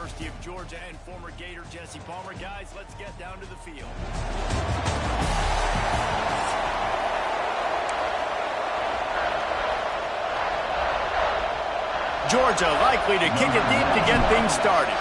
University of Georgia and former Gator Jesse Palmer. Guys, let's get down to the field. Georgia likely to kick it deep to get things started.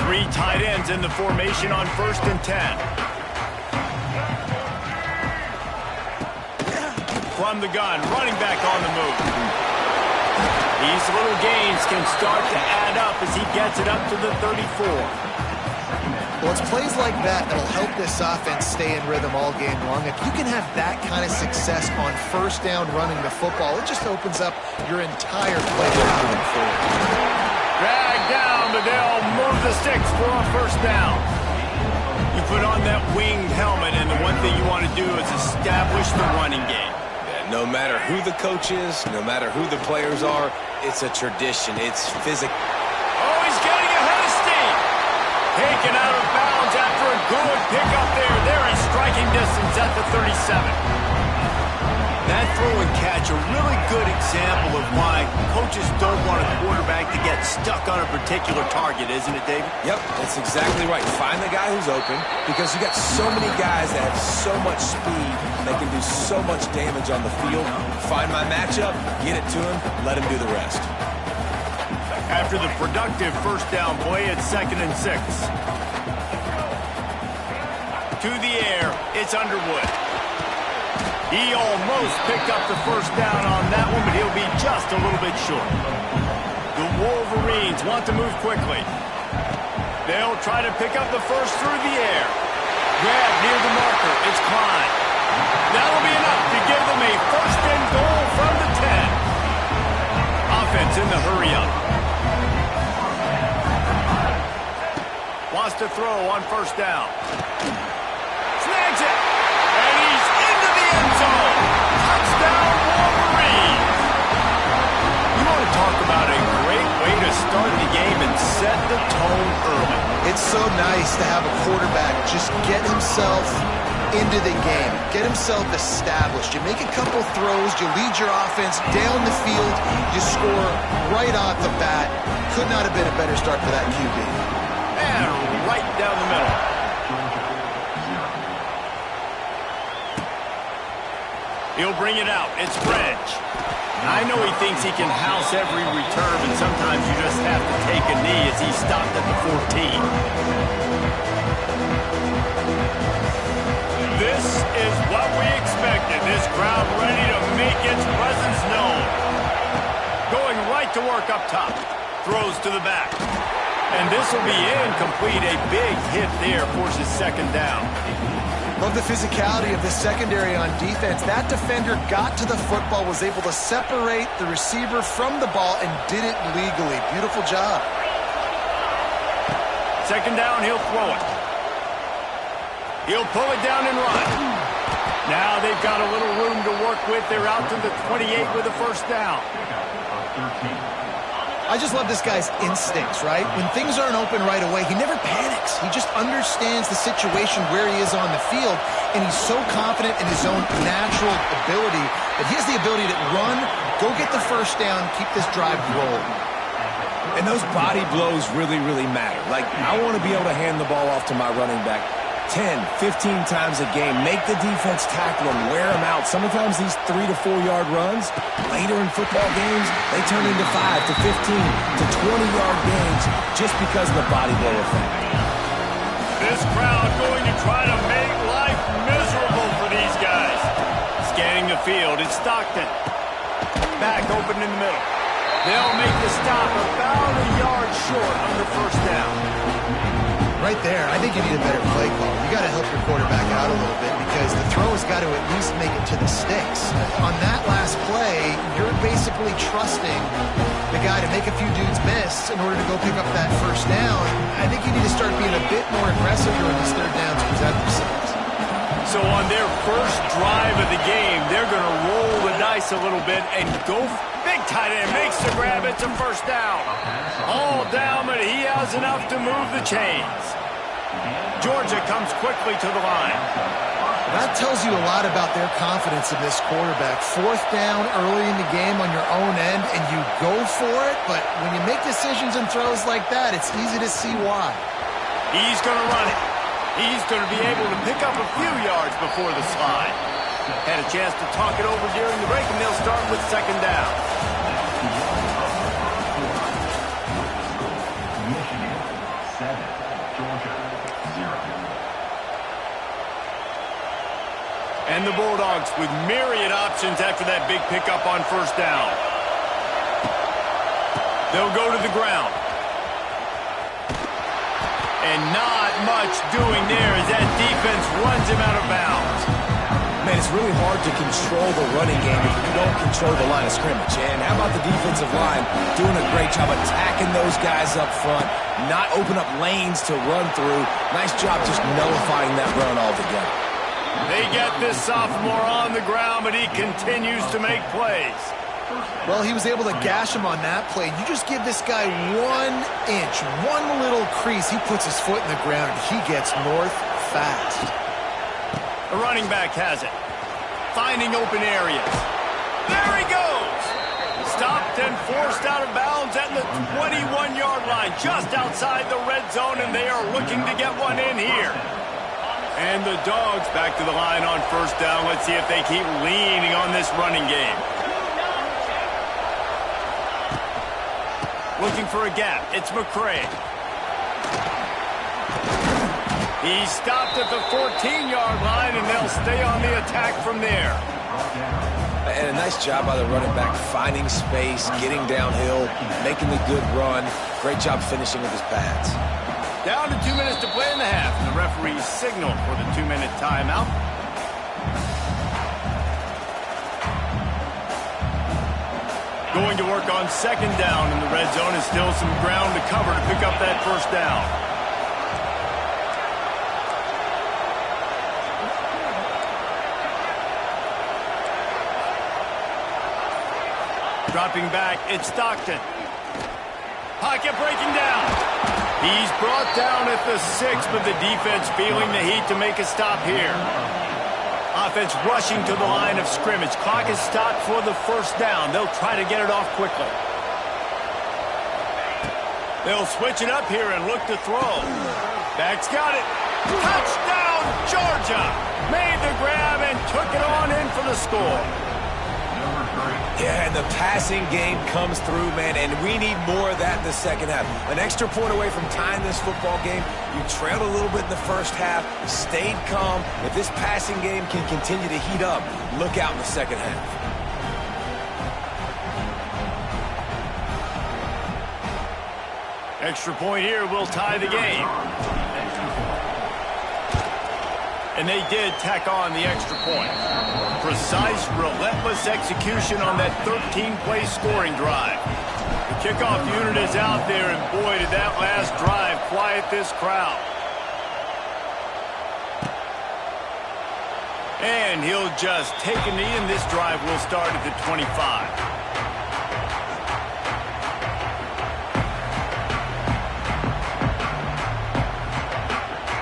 Three tight ends in the formation on 1st and 10. From the gun, running back on the move. These little gains can start to add up as he gets it up to the 34. Well, it's plays like that that'll help this offense stay in rhythm all game long. If you can have that kind of success on 1st down running the football, it just opens up your entire play moving forward. Drag down, but they'll move the sticks for a 1st down. You put on that winged helmet, and the one thing you want to do is establish the running game. No matter who the coach is, no matter who the players are, it's a tradition. It's physical. Oh, he's getting ahead of steam. Taken out of bounds after a good pickup there. They're in striking distance at the 37. That throw and catch, a really good example of why coaches don't want a quarterback to get stuck on a particular target, isn't it, David? Yep, that's exactly right. Find the guy who's open, because you got so many guys that have so much speed, they can do so much damage on the field. Find my matchup, get it to him, let him do the rest. After the productive 1st down play, it's 2nd and 6. To the air, it's Underwood. He almost picked up the 1st down on that one, but he'll be just a little bit short. The Wolverines want to move quickly. They'll try to pick up the 1st through the air. Grab near the marker. It's Klein. That'll be enough to give them a 1st and goal from the 10. Offense in the hurry-up. Wants to throw on 1st down. Snags it. And he's into the end zone. Touchdown, Wolverines. You want to talk about a great way to start the game and set the tone early. It's so nice to have a quarterback just get himself into the game, get himself established. You make a couple throws, you lead your offense down the field, you score right off the bat. Could not have been a better start for that QB. And right down the middle. He'll bring it out. It's French. I know he thinks he can house every return, and sometimes you just have to take a knee as he stopped at the 14. This is what we expected. This crowd ready to make its presence known. Going right to work up top. Throws to the back. And this will be incomplete. A big hit there forces 2nd down. Love the physicality of the secondary on defense. That defender got to the football, was able to separate the receiver from the ball, and did it legally. Beautiful job. 2nd down, he'll throw it. He'll pull it down and run. Now they've got a little room to work with. They're out to the 28 with a 1st down. I just love this guy's instincts, right? When things aren't open right away, he never panics. He just understands the situation where he is on the field, and he's so confident in his own natural ability that he has the ability to run, go get the 1st down, keep this drive rolling. And those body blows really, really matter. Like, I want to be able to hand the ball off to my running back 10, 15 times a game. Make the defense tackle them, wear them out. Sometimes these 3 to 4 yard runs, later in football games, they turn into 5 to 15 to 20-yard gains just because of the body blow effect. This crowd going to try to make life miserable for these guys. Scanning the field, it's Stockton. Back open in the middle. They'll make the stop about a yard short on the 1st down. Right there, I think you need a better play call. You got to help your quarterback out a little bit because the throw has got to at least make it to the sticks. On that last play, you're basically trusting the guy to make a few dudes miss in order to go pick up that 1st down. I think you need to start being a bit more aggressive during these 3rd downs to present themselves. So on their first drive of the game, they're going to roll the dice a little bit and go. Big tight end makes the grab. It's a first down. All down, but he has enough to move the chains. Georgia comes quickly to the line. That tells you a lot about their confidence in this quarterback. Fourth down early in the game on your own end, and you go for it, but when you make decisions and throws like that, it's easy to see why. He's going to run it. He's going to be able to pick up a few yards before the slide. Had a chance to talk it over during the break, and they'll start with second down. And the Bulldogs with myriad options after that big pickup on first down. They'll go to the ground. And not much doing there as that defense runs him out of bounds. Man, it's really hard to control the running game if you don't control the line of scrimmage. And how about the defensive line doing a great job attacking those guys up front, not open up lanes to run through. Nice job just nullifying that run altogether. They get this sophomore on the ground, but he continues to make plays. Well, he was able to gash him on that play. You just give this guy 1 inch, one little crease, he puts his foot in the ground, and he gets north fast. The running back has it. Finding open areas. There he goes! Stopped and forced out of bounds at the 21-yard line, just outside the red zone, and they are looking to get one in here. And the Dogs back to the line on first down. Let's see if they keep leaning on this running game. Looking for a gap. It's McCray. He's stopped at the 14-yard line, and they'll stay on the attack from there. And a nice job by the running back, finding space, getting downhill, making the good run. Great job finishing with his pads. Down to 2 minutes to play in the half, and the referees signal for the 2-minute timeout. Going to work on second down in the red zone, and still some ground to cover to pick up that first down. Dropping back, it's Stockton. Pocket breaking down. He's brought down at the 6, but the defense feeling the heat to make a stop here. Offense rushing to the line of scrimmage. Clock is stopped for the first down. They'll try to get it off quickly. They'll switch it up here and look to throw. Back's got it. Touchdown, Georgia! Made the grab and took it on in for the score. Yeah, and the passing game comes through, man, and we need more of that in the second half. An extra point away from tying this football game. You trailed a little bit in the first half, stayed calm. If this passing game can continue to heat up, look out in the second half. Extra point here will tie the game. And they did tack on the extra point. Precise, relentless execution on that 13-play scoring drive. The kickoff unit is out there, and boy, did that last drive quiet this crowd. And he'll just take a knee, and this drive will start at the 25.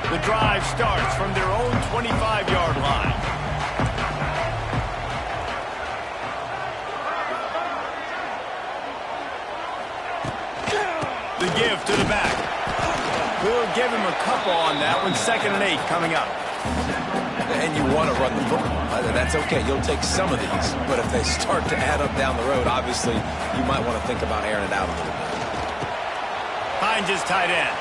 The drive starts from their own 25-yard line. The give to the back. We'll give him a couple on that one. 2nd and 8 coming up. And you want to run the football. That's okay. You'll take some of these. But if they start to add up down the road, obviously, you might want to think about airing it out a little bit. Finds his tight end.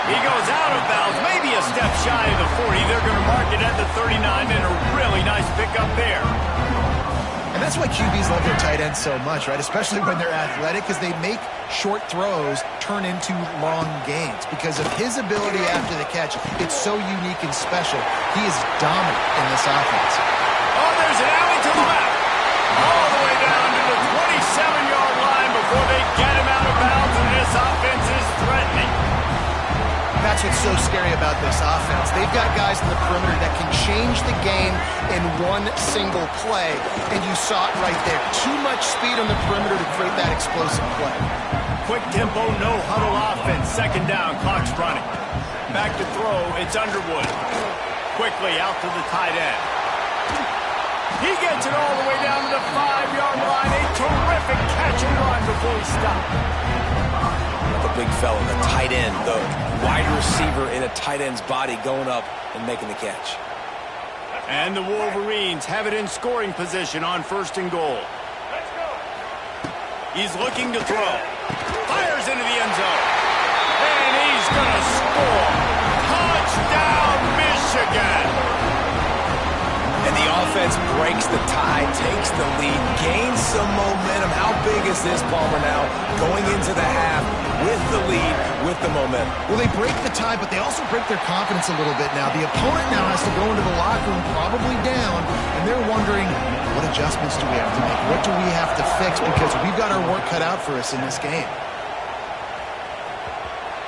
He goes out of bounds, maybe a step shy of the 40. They're going to mark it at the 39, and a really nice pickup there. And that's why QBs love their tight ends so much, right? Especially when they're athletic, because they make short throws turn into long gains. Because of his ability after the catch, it's so unique and special. He is dominant in this offense. Oh, there's an alley to the left. All the way down to the 27-yard line before they get him out of bounds, and this offense is threatening. That's what's so scary about this offense. They've got guys in the perimeter that can change the game in one single play, and you saw it right there. Too much speed on the perimeter to create that explosive play. Quick tempo, no huddle offense. Second down, clock's running. Back to throw, it's Underwood. Quickly out to the tight end. He gets it all the way down to the 5-yard line. A terrific catch and run before he stopped. The big fella, the tight end, the wide receiver in a tight end's body going up and making the catch. And the Wolverines have it in scoring position on 1st and goal. He's looking to throw. Fires into the end zone. And he's going to score. Touchdown, Michigan. And the offense breaks the tie, takes the lead, gains some momentum. How big is this, Palmer, now going into the half with the lead, with the momentum? Well, they break the tie, but they also break their confidence a little bit now. The opponent now has to go into the locker room probably down, and they're wondering, what adjustments do we have to make? What do we have to fix? Because we've got our work cut out for us in this game.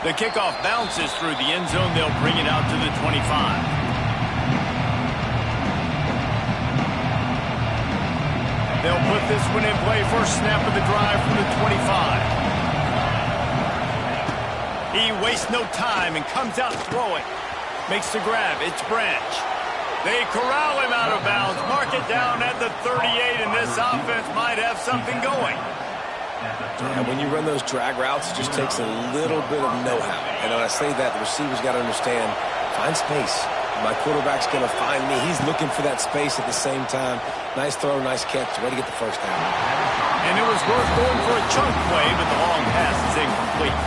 The kickoff bounces through the end zone. They'll bring it out to the 25. They'll put this one in play. First snap of the drive from the 25. He wastes no time and comes out throwing. Makes the grab. It's Branch. They corral him out of bounds. Mark it down at the 38, and this offense might have something going. Yeah, when you run those drag routes, it just takes a little bit of know-how. And when I say that, the receiver's got to understand, find space. My quarterback's going to find me. He's looking for that space at the same time. Nice throw, nice catch. Way to get the first down. And it was worth going for a chunk play, but the long pass is incomplete.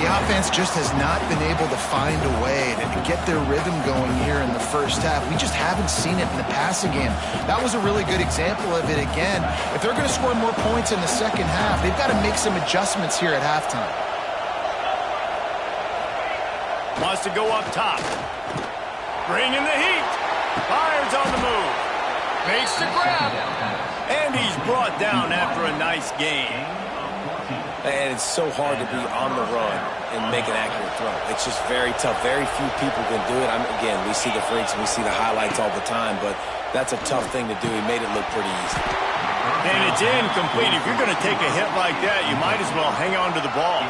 The offense just has not been able to find a way to get their rhythm going here in the first half. We just haven't seen it in the passing game. That was a really good example of it again. If they're going to score more points in the second half, they've got to make some adjustments here at halftime. Wants to go up top. Bringing the heat. Fires on the move. Makes the grab. And he's brought down after a nice gain. And it's so hard to be on the run and make an accurate throw. It's just very tough. Very few people can do it. Again, we see the freaks and we see the highlights all the time, but that's a tough thing to do. He made it look pretty easy. And it's incomplete. If you're going to take a hit like that, you might as well hang on to the ball.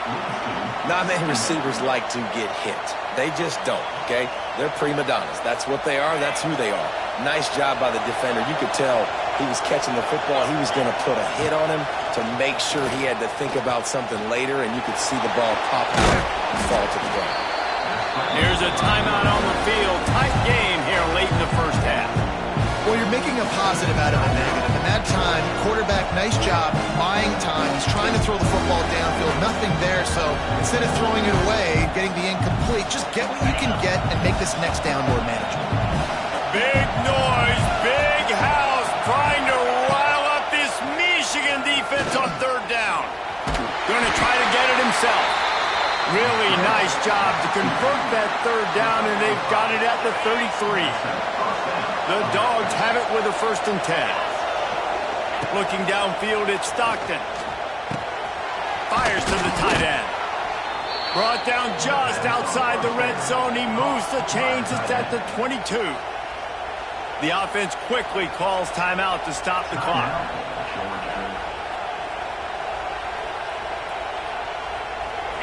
Not many receivers like to get hit. They just don't, okay? They're prima donnas. That's what they are. That's who they are. Nice job by the defender. You could tell he was catching the football. He was going to put a hit on him to make sure he had to think about something later, and you could see the ball pop out and fall to the ground. Here's a timeout on the field. Tight game here late in the first half. Well, you're making a positive out of a negative. And that time, quarterback, nice job, buying time. He's trying to throw the football downfield. Nothing there, so instead of throwing it away, getting the incomplete, just get what you can get and make this next down more manageable. Big noise, big house, trying to rile up this Michigan defense on third down. Going to try to get it himself. Really nice job to convert that third down, and they've got it at the 33. The Dogs have it with a 1st and 10. Looking downfield, it's Stockton. Fires to the tight end. Brought down just outside the red zone. He moves the chains. It's at the 22. The offense quickly calls timeout to stop the clock.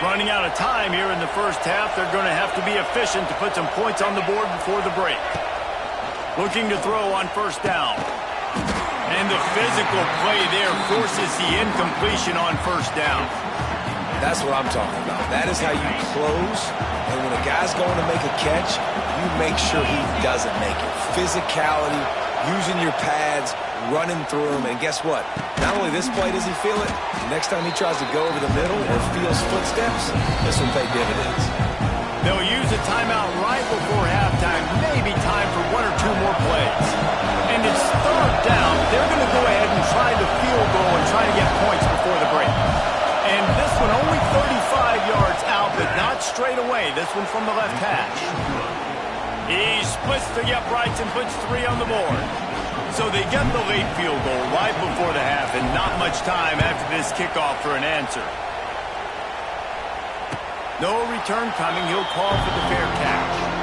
Running out of time here in the first half. They're going to have to be efficient to put some points on the board before the break. Looking to throw on 1st down. And the physical play there forces the incompletion on 1st down. That's what I'm talking about. That is how you close. And when a guy's going to make a catch, you make sure he doesn't make it. Physicality, using your pads, running through him. And guess what? Not only this play does he feel it, the next time he tries to go over the middle or feels footsteps, this will pay dividends. They'll use a timeout right before halftime. Maybe time for 1 or 2 more plays. And it's third down. They're going to go ahead and try the field goal and try to get points before the break. And this one only 35 yards out, but not straight away. This one from the left hash. He splits the uprights and puts 3 on the board. So they get the late field goal right before the half, and not much time after this kickoff for an answer. No return coming. He'll call for the fair catch.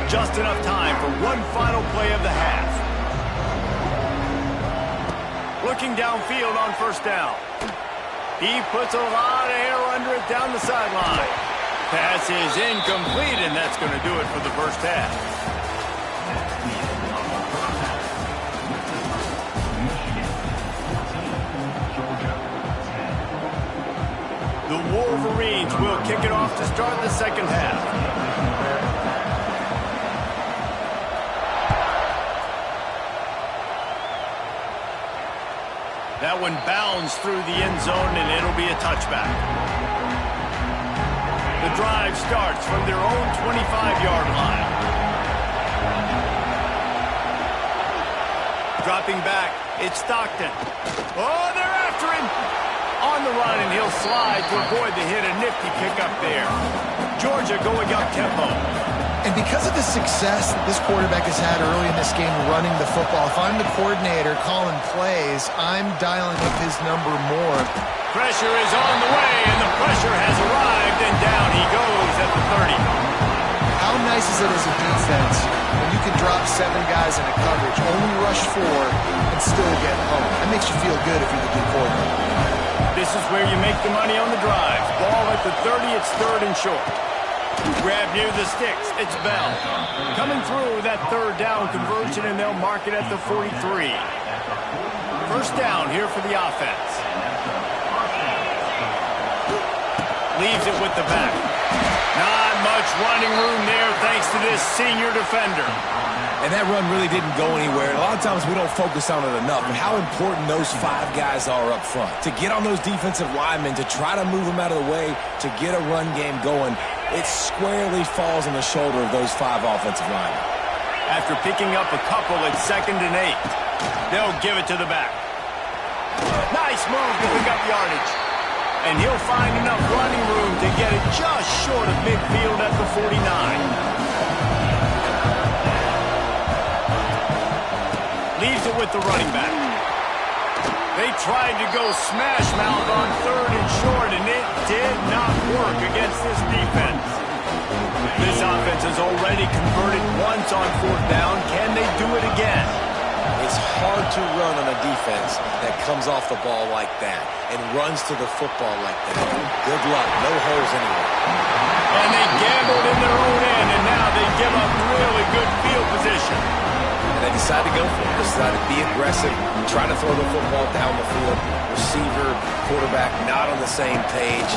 Just enough time for one final play of the half. Looking downfield on first down. He puts a lot of air under it down the sideline. Pass is incomplete, and that's going to do it for the first half. The Wolverines will kick it off to start the second half. That one bounds through the end zone, and it'll be a touchback. The drive starts from their own 25-yard line. Dropping back, it's Stockton. Oh, they're after him! On the run, and he'll slide to avoid the hit. A nifty pickup there. Georgia going up tempo. And because of the success that this quarterback has had early in this game running the football, if I'm the coordinator calling plays, I'm dialing up his number more. Pressure is on the way, and the pressure has arrived, and down he goes at the 30. How nice is it as a defense when you can drop 7 guys in a coverage, only rush 4, and still get home? That makes you feel good if you're the D coordinator. This is where you make the money on the drive. Ball at the 30, it's third and short. Grab near the sticks. It's Bell. Coming through that third down conversion, and they'll mark it at the 43. First down here for the offense. Leaves it with the back. Not much running room there thanks to this senior defender. And that run really didn't go anywhere. A lot of times we don't focus on it enough, but how important those 5 guys are up front. To get on those defensive linemen, to try to move them out of the way, to get a run game going, it squarely falls on the shoulder of those 5 offensive linemen. After picking up a couple at 2nd and 8, they'll give it to the back. Nice move to pick up yardage. And he'll find enough running room to get it just short of midfield at the 49. Leaves it with the running back. They tried to go smash mouth on 3rd and short, and it did not work against this defense. This offense has already converted once on 4th down. Can they do it again? It's hard to run on a defense that comes off the ball like that and runs to the football like that. Good luck. No holes anywhere. And they gambled in their own end, and now they give up really good field position. And they decide to go for it. They decide to be aggressive, try to throw the football down the field. Receiver, quarterback, not on the same page.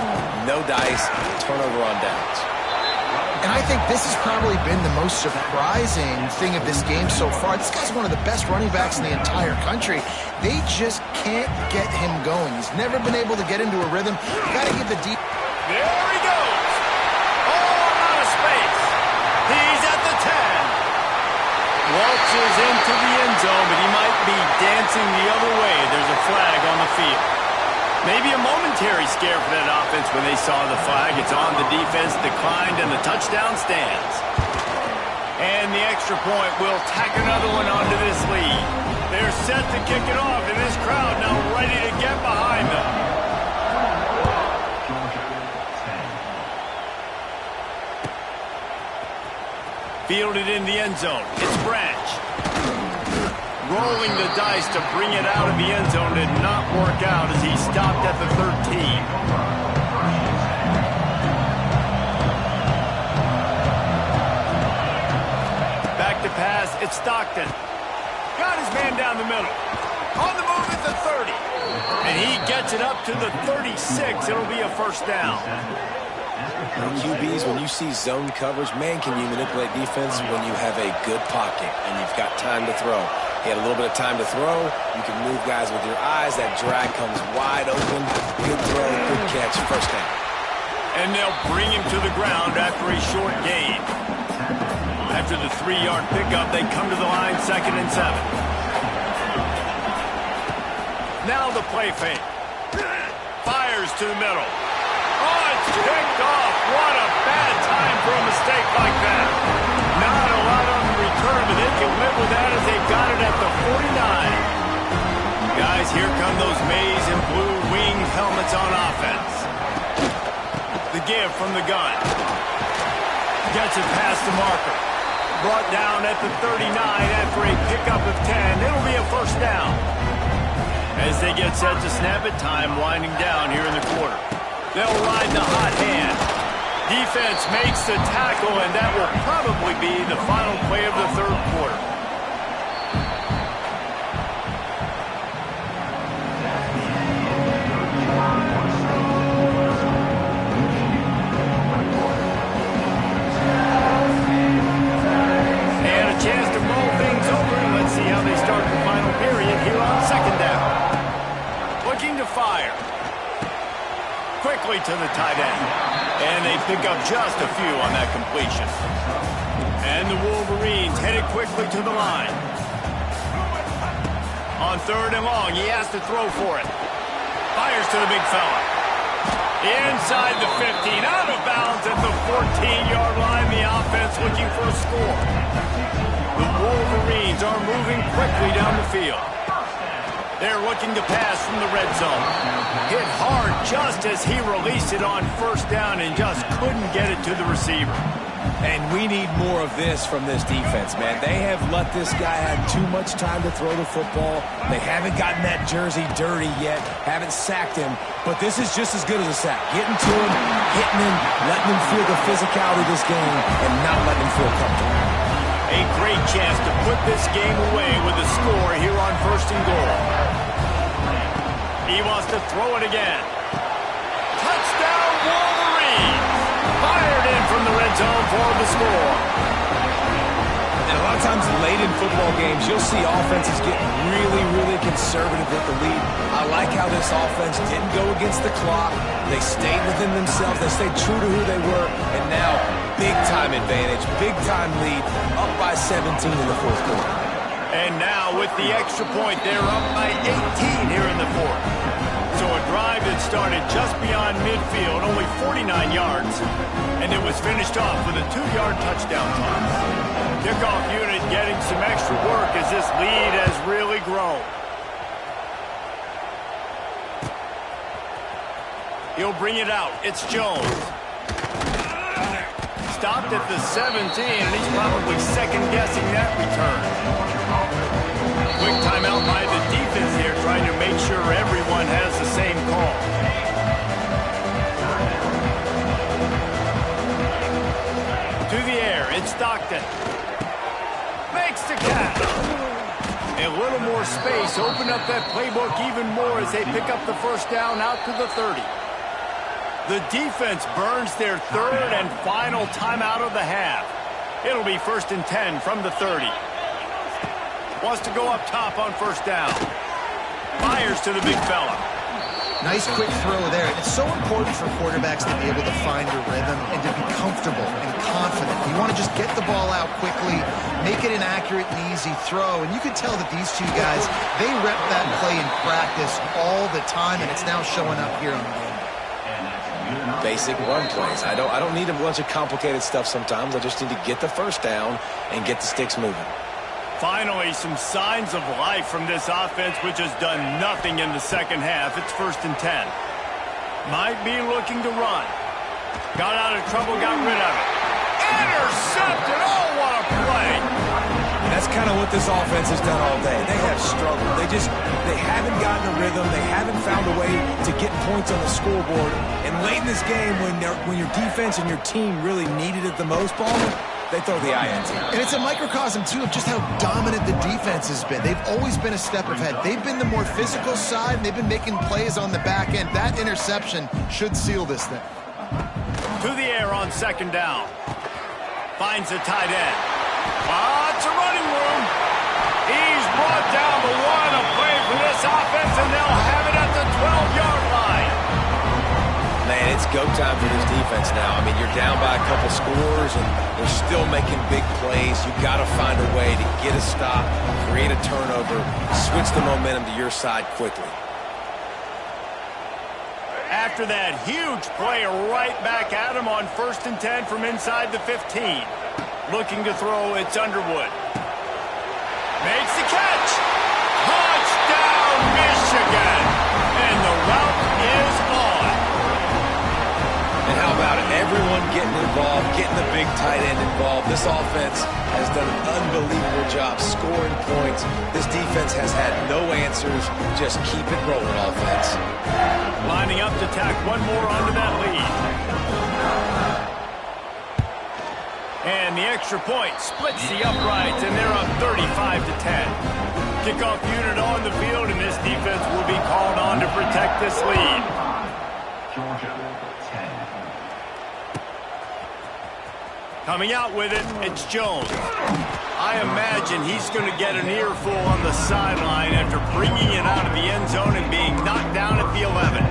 No dice. Turnover on downs. And I think this has probably been the most surprising thing of this game so far. This guy's one of the best running backs in the entire country. They just can't get him going. He's never been able to get into a rhythm. You got to give the deep. There he goes. All out of space. He's at the 10. Waltzes into the end zone, but he might be dancing the other way. There's a flag on the field. Maybe a momentary scare for that offense when they saw the flag. It's on, the defense declined, and the touchdown stands. And the extra point will tack another one onto this lead. They're set to kick it off, and this crowd now ready to get behind them. Fielded in the end zone. It's Branch. Rolling the dice to bring it out of the end zone did not work out as he stopped at the 13. Back to pass, it's Stockton. Got his man down the middle. On the move at the 30. And he gets it up to the 36. It'll be a first down. QBs, when you see zone coverage, man, can you manipulate defense when you have a good pocket and you've got time to throw. He had a little bit of time to throw. You can move guys with your eyes. That drag comes wide open. Good throw, good catch, first down. And they'll bring him to the ground after a short gain. After the 3-yard pickup, they come to the line 2nd and 7. Now the play fake. Fires fires to the middle. Oh, it's picked off. What a bad time for a mistake like that. Not a lot on the return, but they can live with that as they've got it at the 49. Guys, here come those maize and blue winged helmets on offense. The give from the gun. Gets it past the marker. Brought down at the 39 after a pickup of 10. It'll be a first down. As they get set to snap it, time winding down here in the quarter. They'll ride the hot hand. Defense makes the tackle, and that will probably be the final play of the third quarter. Fire. Quickly to the tight end. And they pick up just a few on that completion. And the Wolverines headed quickly to the line. On third and long, he has to throw for it. Fires to the big fella. Inside the 15, out of bounds at the 14-yard line. The offense looking for a score. The Wolverines are moving quickly down the field. They're looking to pass from the red zone. Hit hard just as he released it on first down and just couldn't get it to the receiver. And we need more of this from this defense, man. They have let this guy have too much time to throw the football. They haven't gotten that jersey dirty yet, haven't sacked him. But this is just as good as a sack. Getting to him, hitting him, letting him feel the physicality of this game, and not letting him feel comfortable. A great chance to put this game away with a score here on first and goal. He wants to throw it again. Touchdown, Wolverines! Fired in from the red zone for the score. And a lot of times late in football games, you'll see offenses get really, really conservative with the lead. I like how this offense didn't go against the clock. They stayed within themselves. They stayed true to who they were. And now, big-time advantage, big-time lead, up by 17 in the fourth quarter. And now, with the extra point, they're up by 18 here in the fourth. So a drive that started just beyond midfield, only 49 yards, and it was finished off with a 2-yard touchdown toss. Kickoff unit getting some extra work as this lead has really grown. He'll bring it out. It's Jones. Stopped at the 17, and he's probably second-guessing that return. Quick timeout by the defense here, trying to make sure everyone has the same call. To the air, it's Stockton. Makes the catch. A little more space, open up that playbook even more as they pick up the first down out to the 30. The defense burns their third and final timeout of the half. It'll be 1st and 10 from the 30. Wants to go up top on first down. Fires to the big fella. Nice quick throw there. It's so important for quarterbacks to be able to find a rhythm and to be comfortable and confident. You want to just get the ball out quickly, make it an accurate and easy throw. And you can tell that these two guys, they rep that play in practice all the time, and it's now showing up here on the game. Basic run plays. I don't need a bunch of complicated stuff sometimes. I just need to get the first down and get the sticks moving. Finally, some signs of life from this offense, which has done nothing in the second half. It's 1st and 10. Might be looking to run. Got out of trouble, got rid of it. Intercepted! Oh, what a play! And that's kind of what this offense has done all day. They have struggled. They haven't gotten a rhythm. They haven't found a way to get points on the scoreboard. And late in this game, when your defense and your team really needed it the most, Ballman, they throw the INT. And it's a microcosm, too, of just how dominant the defense has been. They've always been a step ahead. They've been the more physical side, and they've been making plays on the back end. That interception should seal this thing. To the air on second down. Finds the tight end. Lots of running room. He's brought down the one. A play for this offense, and they'll have it at the 12-yard line. Man, it's go time for this defense now. I mean, you're down by a couple scores, and they're still making big plays. You've got to find a way to get a stop, create a turnover, switch the momentum to your side quickly. After that huge play, right back at him on 1st and 10 from inside the 15. Looking to throw, it's Underwood. Makes the catch. Touchdown, Michigan. And the route is on. And how about it? Everyone getting involved, getting the big tight end involved. This offense has done an unbelievable job scoring points. This defense has had no answers. Just keep it rolling, offense. Lining up to tack one more onto that lead. And the extra point splits the uprights, and they're up 35-10. Kickoff unit on the field, and this defense will be called on to protect this lead. Georgia, 10. Coming out with it, it's Jones. I imagine he's going to get an earful on the sideline after bringing it out of the end zone and being knocked down at the 11.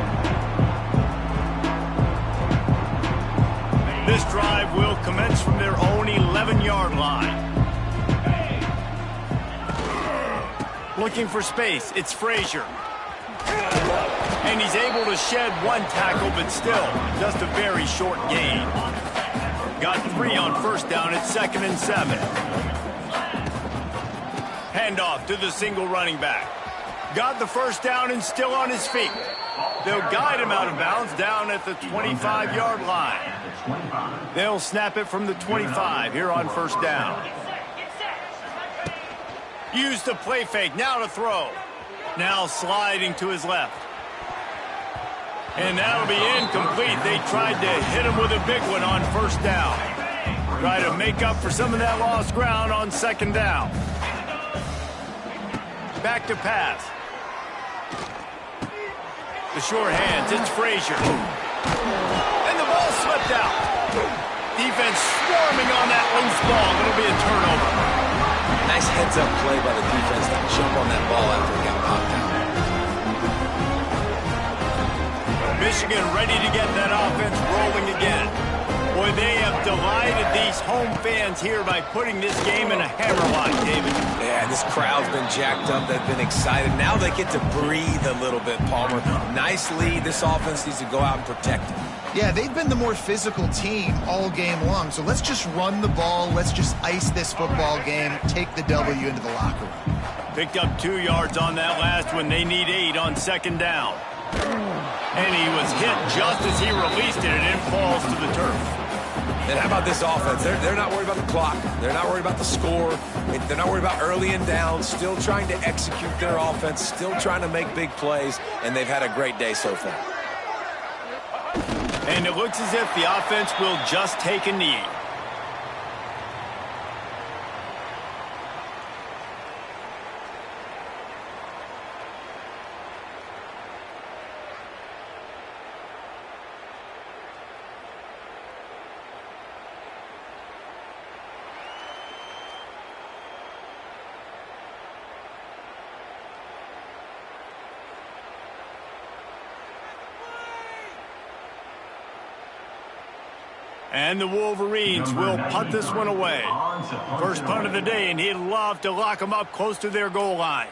This drive will commence from their own 11-yard line. Looking for space, it's Frazier. And he's able to shed one tackle, but still, just a very short gain. Got 3 on 1st down at 2nd and 7. Handoff to the single running back. Got the 1st down and still on his feet. They'll guide him out of bounds down at the 25-yard line. They'll snap it from the 25 here on 1st down. Use the play fake, now to throw. Now sliding to his left. And that'll be incomplete. They tried to hit him with a big one on 1st down. Try to make up for some of that lost ground on 2nd down. Back to pass. The short hands, it's Frazier. And the ball slipped out. Defense swarming on that loose ball. It'll be a turnover. Nice heads-up play by the defense to jump on that ball after it got popped out. Michigan ready to get that offense rolling again. Boy, they have delighted these home fans here by putting this game in a hammerlock, David. Yeah, this crowd's been jacked up. They've been excited. Now they get to breathe a little bit, Palmer. Nice lead. This offense needs to go out and protect it. Yeah, they've been the more physical team all game long. So let's just run the ball. Let's just ice this football game. Take the W into the locker room. Picked up 2 yards on that last one. They need 8 on 2nd down. And he was hit just as he released it, and it falls to the turf. And how about this offense? They're not worried about the clock. They're not worried about the score. They're not worried about early and down. Still trying to execute their offense. Still trying to make big plays. And they've had a great day so far. And it looks as if the offense will just take a knee. And the Wolverines will punt this one away. First punt of the day, and he'd love to lock them up close to their goal line.